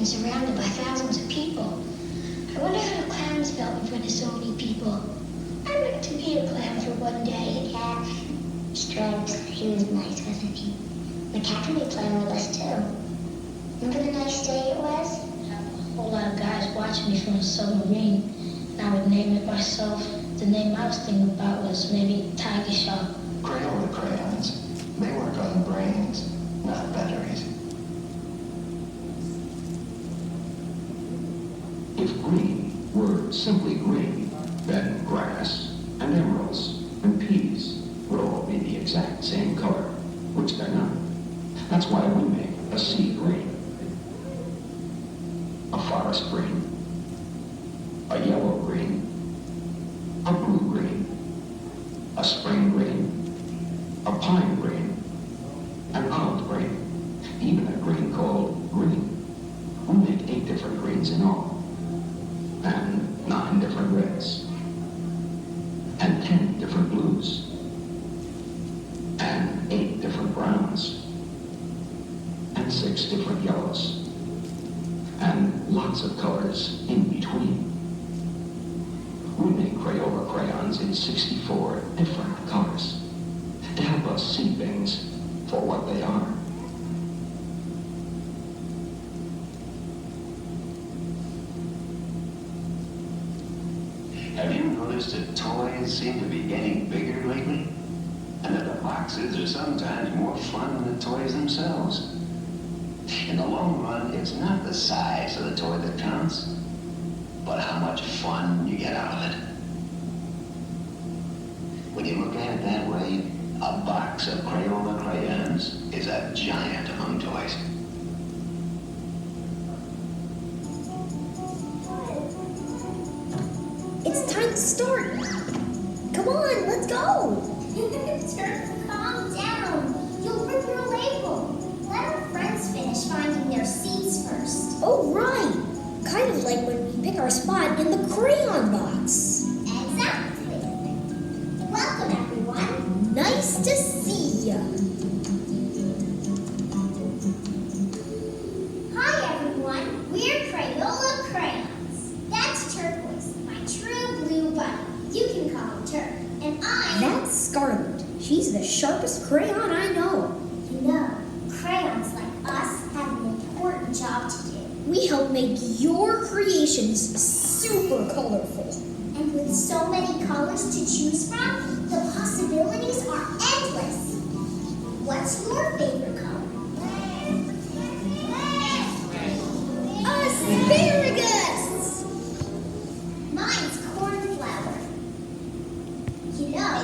and surrounded by thousands of people. I wonder how the clowns felt in front of so many people. I'd like to be a clown for one day. Yeah, Stripes, he was nice, wasn't he? The cat can be playing with us too. Remember the nice day it was? A whole lot of guys watching me from a submarine, and I would name it myself. The name I was thinking about was maybe Tiger Shark. Crayola crayons. They work on brains, not batteries. If green were simply green, then grass and emeralds and peas would all be the exact same color, which they're not. That's why we make a sea green, a forest green, a yellow green, a blue green, a spring green, a pine green, an olive green, even a green called green. We make 8 different greens in all, and 9 different reds, and 10 different blues, and 8 different browns, and 6 different yellows, and lots of colors in between. We make Crayola crayons in 64 different colors to help us see things for what they are. Have you noticed that toys seem to be getting bigger lately? And that the boxes are sometimes more fun than the toys themselves. In the long run, it's not the size of the toy that counts, but how much fun you get out of it. When you look at it that way, a box of Crayola crayons is a giant among toys. It's time to start. Come on, let's go. Turk, calm down. You'll rip your label. Let our friends finish finding their seats first. Oh, right. Kind of like when we pick our spot in the crayon box. Exactly. Welcome, everyone. Nice to see ya. Hi, everyone. We're Crayola crayons. That's Turquoise, my true blue buddy. You can call him Turk. And That's Scarlet. She's the sharpest crayon I know. You know, crayons like us have an important job to do. We help make your creations super colorful. And with so many colors to choose from, the possibilities are endless. What's your favorite color? Asparagus! Mine's cornflower. You know,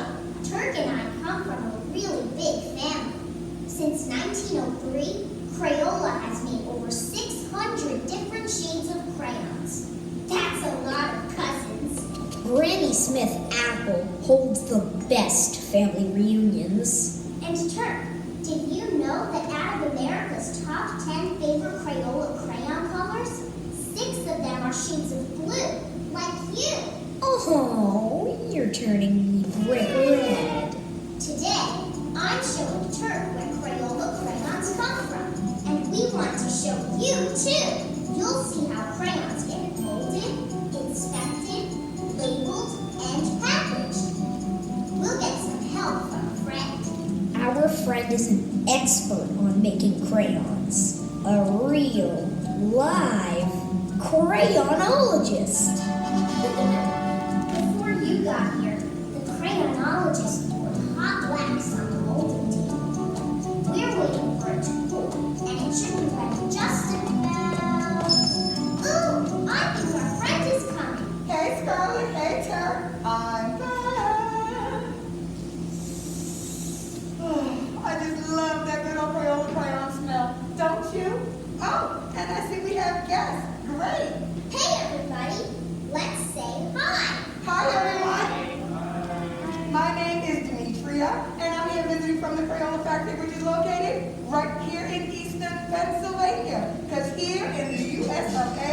Turk and I come from a really big family. Since 1903, Crayola has made over 600 different shades of crayons. That's a lot of cousins. Granny Smith Apple holds the best family reunions. And Turk, did you know that out of America's top 10 favorite Crayola crayon colors, 6 of them are shades of blue, like you? Oh, you're turning me brick red. Today, I'm showing Turk where Crayola crayons come from. And we want to show you too. You'll see how crayons get molded, inspected, labeled, and packaged. We'll get some help from a friend. Our friend is an expert on making crayons. A real, live crayonologist. Before you got here, the crayonologist poured hot wax on the molding table. We're waiting for it to cool, and it should be ready just about... Ooh, I think our friend is coming. Hey, Scarlet. Hey, Turk. I'm back. I just love that good old Crayola crayon smell. Don't you? Oh, and I see we have guests. Great. Hey, everybody. Let's say hi. Hi, everyone. My name is Demetria, and I'm here visiting from the Crayola factory, which is located right here in Eastern Pennsylvania. Because here in the U.S. of A.,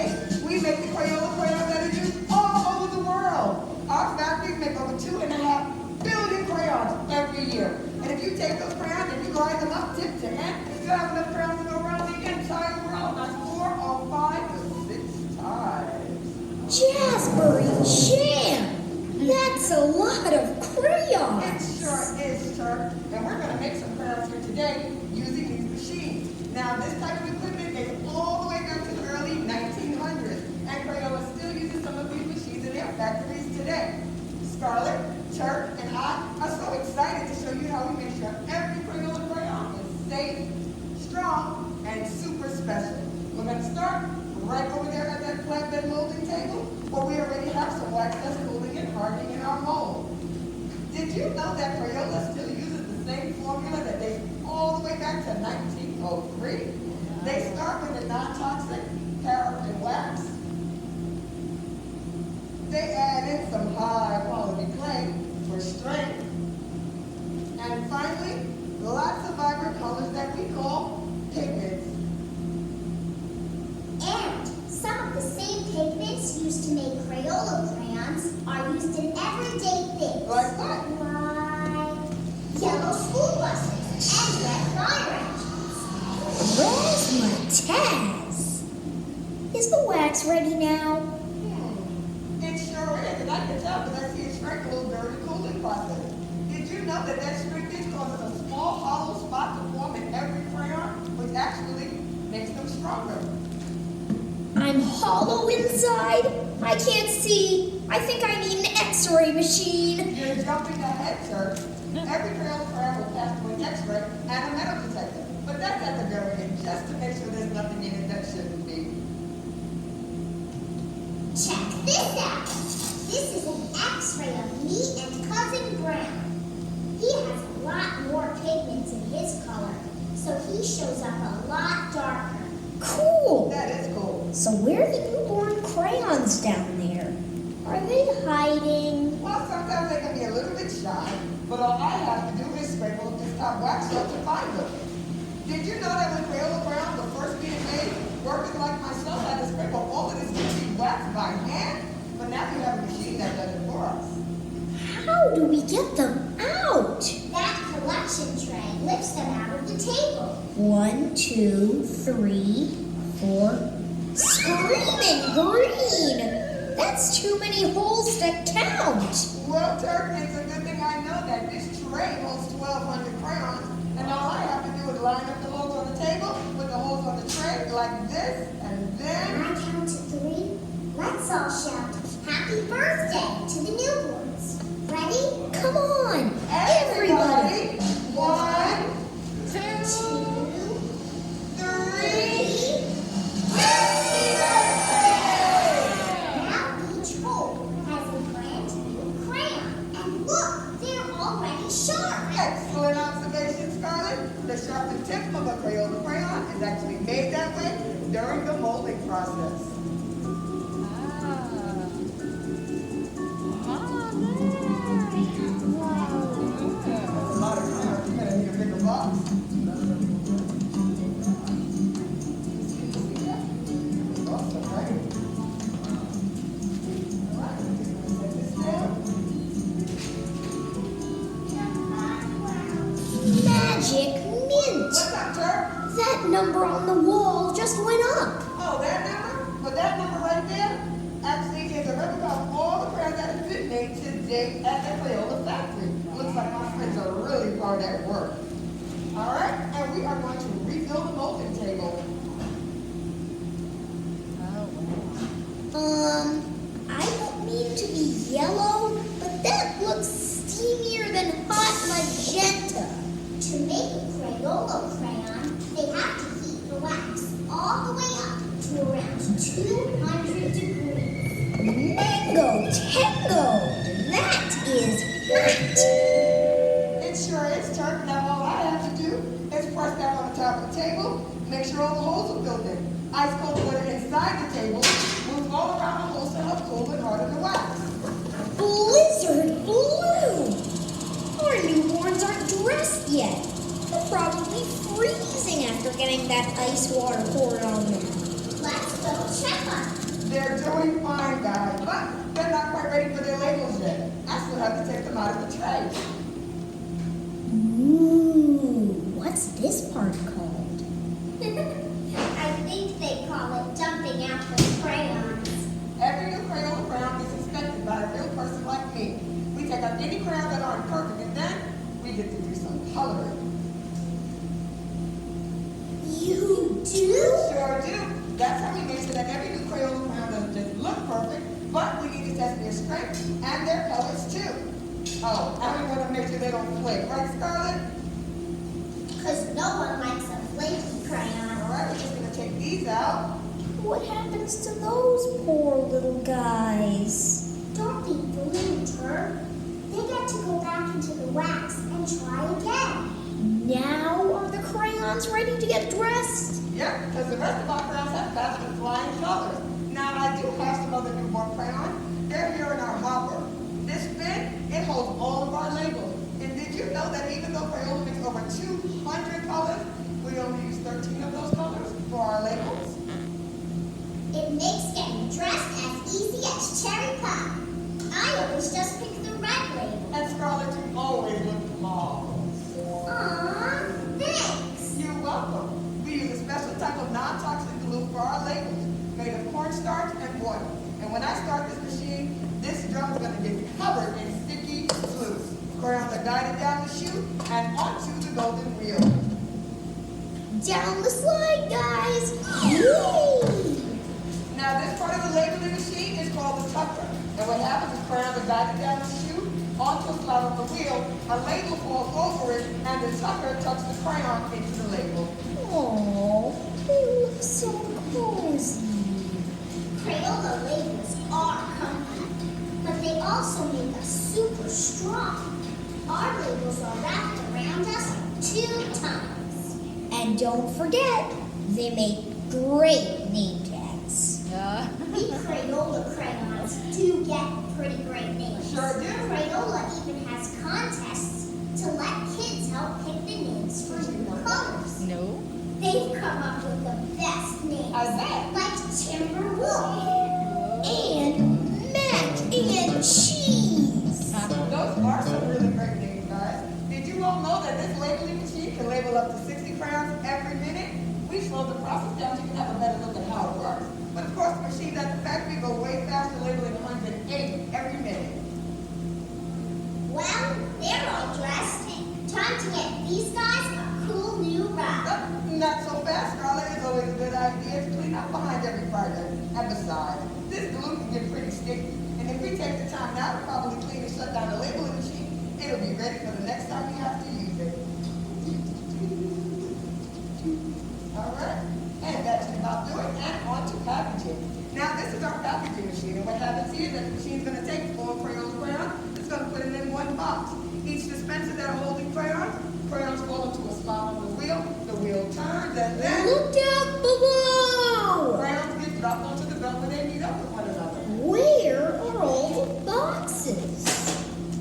we make the Crayola crayons that are used all over the world. Our factories make over 2.5 billion crayons every year. And if you take those crayons and you grind them up tip to end, you have enough crayons to go around the entire world. That's 4 or 5 That's a lot of It crayons. sure is, Turk. And we're going to make some crayons here today using these machines. Now, this type of equipment dates all the way back to the early 1900s. And Crayola still uses some of these machines in their factories today. Scarlett, Turk, and I are so excited to show you how we make sure every Crayola crayon is safe, strong, and super special. We're going to start right over there at that flatbed molding table, where we already have some wax that's cooling and hardening in our mold. Did you know that Crayola still uses the same formula that dates all the way back to 1903? They start with a non-toxic paraffin wax. They add in some high-quality clay for strength. And finally, lots of vibrant colors that we call pigments. And some of the same pigments used to make Crayola crayons are used in everyday things. Like what? Like yellow school buses and red fire engines. Razzmatazz. Is the wax ready now? It sure is, and I can tell because I see it shrink a little during the cooling process. Did you know that shrinkage causes a small hollow spot to form in every crayon, which actually makes them stronger? I'm hollow inside. I can't see. I think I need an x-ray machine. You're jumping ahead, sir. Every Crayola crayon will pass through an X-ray and a metal detector, but that's at the very end, just to make sure there's nothing in it that shouldn't be. Check this out. This is an X-ray of me and Cousin Brown. He has a lot more pigments in his color, so he shows up a lot darker. Cool. That is cool. So where are the newborn crayons down there? Are they hiding? Well, sometimes they can be a little bit shy, but all I have to do is sprinkle this top wax up to find them. Did you know that when Crayola crayons were first being made, workers like myself had to sprinkle all of this sticky wax by hand? But now we have a machine that does it for us. How do we get them out? That collection tray lifts them out of the table. 1, 2, 3, 4. Screaming green! That's too many holes to count. Well, Turk, it's a good thing I know that this tray holds 1,200 crayons, and all I have to do is line up the holes on the table, put the holes on the tray like this, and When then... I count to 3, let's all shout happy birthday to the newborns. Ready? Come on, Everybody! 1, 2, 3... 2, 3. Now each hole has a brand new crayon. And look, they're already sharp. Excellent observation, Scarlett. The sharpened tip of a Crayola crayon is actually made that way during the molding process. That's a lot of crayons. You're gonna need a bigger box. Awesome, right? All right, we're just gonna set this down. magic mint. What's up, Turk? That number on the wall just went up. Oh, that number? Well, that number right there actually is a record of all the crayons that have been made to date at the Crayola factory. Looks like my friends are really hard at work. All right, and we are going to refill the molding table. I don't mean to be yellow, but that looks steamier than hot magenta. To make a Crayola crayon, they have to heat the wax all the way up to around 200 degrees. Mango tango! That is hot! It sure is, Turk. Now all I have to do is press down on the top of the table, make sure all the holes are filled in. Ice cold water inside the table, move all around the holes to help cool and harden the wax. Blizzard bloom! Our newborns aren't dressed yet. They're probably freezing after getting that ice water poured on them. Let's go check on them. They're doing fine, guys, but they're not quite ready for their labels yet. I still have to take them out of the tray. Ooh, what's this part called? I think they call it dumping out the crayons. Every new Crayola crayon is inspected by a real person like me. any crayons that aren't perfect, and then we get to do some coloring. You do? Sure do. That's how we make sure that every new Crayola crayon doesn't just look perfect, but we need to test their strength and their colors too. Oh, and we want to make sure they don't flake, right, Scarlett? Because no one likes a flaky crayon. All right, we're just going to take these out. What happens to those poor little guys? Don't be blue, Turk. They get to go back into the wax and try again. Now are the crayons ready to get dressed? Yep, because the rest of our crayons have faster flying colors. Now, I do have some other newborn crayons. They're here in our hopper. This bin, it holds all of our labels. And did you know that even though Crayola makes over 200 colors, we only use 13 of those colors for our labels? It makes getting dressed as easy as cherry pie. I always just pick the red label. And Scarlett, you always look marvelous. Aw, thanks. You're welcome. We use a special type of non-toxic glue for our labels, made of cornstarch and water. And when I start this machine, this drum is going to get covered in sticky glue. Crayons are guided down the chute and onto the golden wheel. Down the slide, guys! Whee! Now, this part of the labeling machine is called the tucker. And what happens is crayons are guided down the chute onto a slot on the wheel, a label falls over it, and the tucker tucks the crayon into the label. Oh, they look so cozy. Crayola labels are comfy, but they also make us super strong. Our labels are wrapped around us 2 times. And don't forget, they make great name tags. We Crayola crayons do get pretty great names. Sure do. Crayola even has contests to let kids help pick the names for new colors. No. They've come up with the best names, I bet. like Timberwolf. And mac and cheese. Those are some really great names, guys. Did you all know that this labeling machine can label up to 60 crayons every minute? We slowed the process down so you can have a better look at how it works. But of course, the machines at the factory go way faster, labeling 180 every minute. Well, they're all dressed. Time to get these guys a cool new ride. Not so fast, Scarlett. It's always a good idea to clean up behind every project. And besides, this glue can get pretty sticky. And if we take the time now to probably clean and shut down the labeling machine, it'll be ready for the next time we have to use it. All right. And that's about do it. And on to packaging. Now, this is our packaging machine. And what happens here is that the machine's going to take 4 Crayola crayons. It's going to put it in one box. Each dispenser that are holding crayons fall into a slot on the wheel turns, and then Look down below! crayons get dropped onto the belt where they meet up with one another. Where are all the boxes?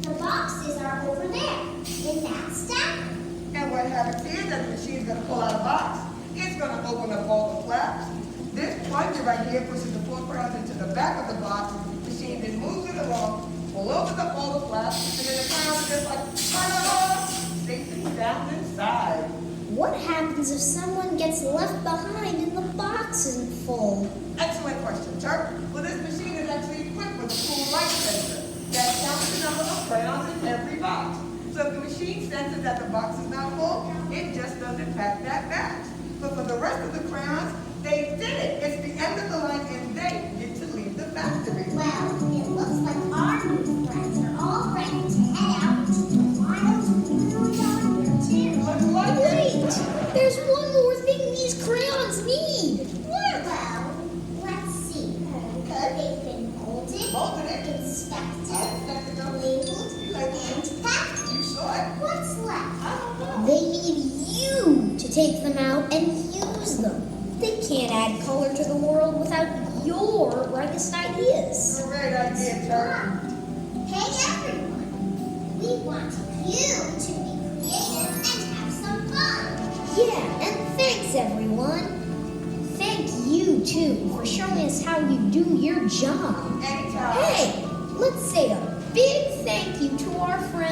The boxes are over there, in that stack. And what happens here is that the machine's going to pull out a box. It's going to open up all the flaps. This plunger right here pushes the 4 crayons into the back of the box. The machine then moves it along, will open up all the flaps, and then the crayons are just like, ta-da! Safely down inside. What happens if someone gets left behind and the box isn't full? Excellent question, Turk. Well, this machine is actually equipped with a cool light sensor that counts the number of crayons in every box. So if the machine senses that the box is not full, it just doesn't pack that batch. But for the rest of the crayons, they did it. It's the end of the line, and they get to leave the factory. Well, it looks like our new friends are all ready to head out into the wild blue yonder, too. Looks like Wait! There's one more thing these crayons need! Well, let's see. Okay. They've been Molded it. inspected, Inspected them. labeled, Labeled. and packed. You saw it. What's left? I don't know. They need you to take them out and use them. They can't add color to the world without your brightest ideas. Great idea, Turk. Hey, everyone. We want you to be creative and have some fun. Yeah, and thanks everyone. Thank you too for showing us how you do your job. Anytime. Hey, let's say a big thank you to our friend